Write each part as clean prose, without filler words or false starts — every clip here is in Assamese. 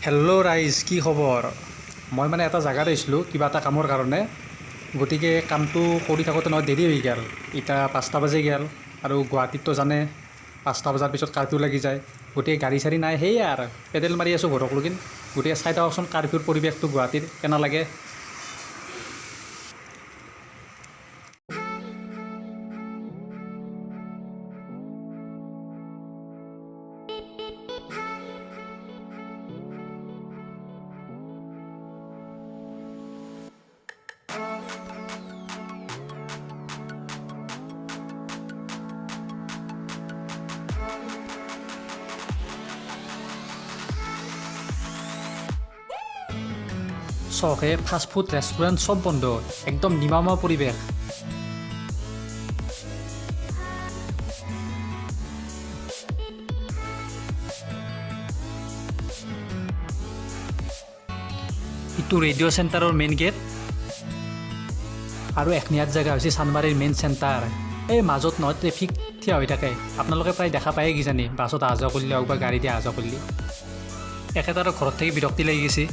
হেল্ল' ৰাইজ, কি খবৰ? মই মানে এটা জেগাত আহিছিলোঁ কিবা এটা কামৰ কাৰণে। গতিকে কামটো কৰি থাকোঁতে নহয় দেৰি হৈ গ'ল। এতিয়া 5টা বাজি গ'ল আৰু গুৱাহাটীততো জানে 5টা বজাৰ পিছত কাৰ্ফিউ লাগি যায়। গতিকে গাড়ী চাড়ী নাই, সেয়াই আৰু পেডেল মাৰি আছোঁ ঘৰক লগিন। গতিকে চাই থাককচোন কাৰ্ফিউৰ পৰিৱেশটো গুৱাহাটীৰ কেনে লাগে। চখে ফাষ্টফুড ৰেষ্টুৰেণ্ট চব বন্ধ, একদম নিমামা পৰিৱেশ। ইটো ৰেডিঅ' চেণ্টাৰৰ মেইন গেট আৰু এখনিয়াত জেগা হৈছে চানমাৰীৰ মেইন চেণ্টাৰ। এই মাজত নহয় ট্ৰেফিক থিয় হৈ থাকে, আপোনালোকে প্ৰায় দেখা পায়ে কিজানি বাছত অহা যোৱা কৰিলে হওক বা গাড়ী দি অহা যোৱা কৰিলে। একেটাৰো ঘৰত থাকি বিৰক্তি লাগি গৈছে।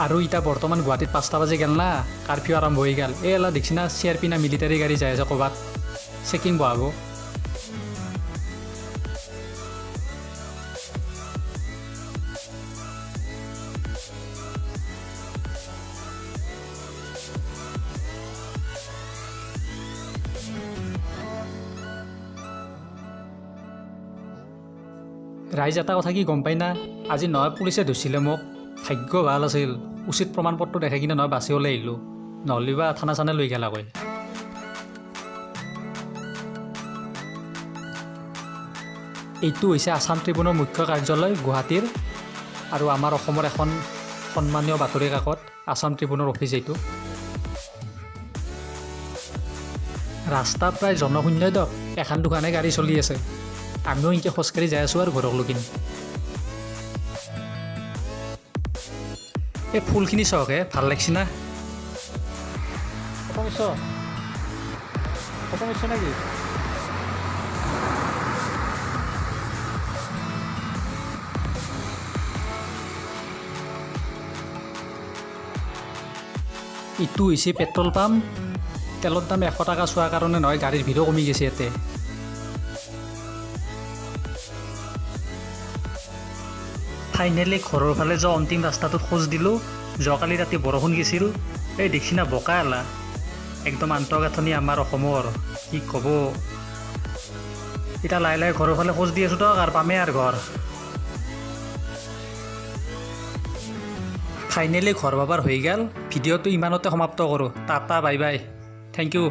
আৰু এতিয়া বৰ্তমান গুৱাহাটীত 5টা বাজি গ'ল না, কাৰ্ফিউ আৰম্ভ হৈ গ'ল। এই এলা দেখছি না CRP না মিলিটাৰী গাড়ী যাই আছে ক'ৰবাত, চেকিং বহাব। ৰাইজ এটা কথা কি গম পাই না, আজি নহয় পুলিচে ধৰিছিলে মোক। ভাগ্য ভাল আছিল, উচিত প্ৰমাণ পত্ৰ দেখে কিনে নহয় বাছি ওলাই আহিলোঁ, নহ'লে বা থানা চানা লৈ গেলা কয়। এইটো হৈছে আছাম ট্ৰিবিউনৰ মুখ্য কাৰ্যালয় গুৱাহাটীৰ, আৰু আমাৰ অসমৰ এখন সন্মানীয় বাতৰি কাকত আছাম ট্ৰিবিউনৰ অফিচ এইটো। ৰাস্তা প্ৰায় জনশূন্যই দিয়ক, এখন দুখনে গাড়ী চলি আছে। আমিও এনেকৈ খোজকাঢ়ি যাই আছোঁ আৰু ঘৰক লগিন। এই ফুলখিনি চাওক, ভাল লাগছি না? খতম নেকি? ইটো হৈছে পেট্ৰল পাম্প। তেলৰ দাম 100 টকা চোৱাৰ কাৰণে নহয় গাড়ীৰ ভিৰো কমি গৈছে ইয়াতে। ফাইনেলি ঘৰৰ ফালে যোৱা অন্তিম ৰাস্তাটোত খোজ দিলোঁ। যোৱাকালি ৰাতি বৰষুণ গেছিল, এই দেখছি না বোকা এলা, একদম আন্তঃগাঁথনি আমাৰ অসমৰ, কি ক'ব। এতিয়া লাহে লাহে ঘৰৰ ফালে খোজ দি আছোঁ তক, আৰু পামেই আৰু ঘৰ। ফাইনেলি ঘৰ পাবাৰ হৈ গ'ল। ভিডিঅ'টো ইমানতে সমাপ্ত কৰোঁ। Tata bye bye, thank U.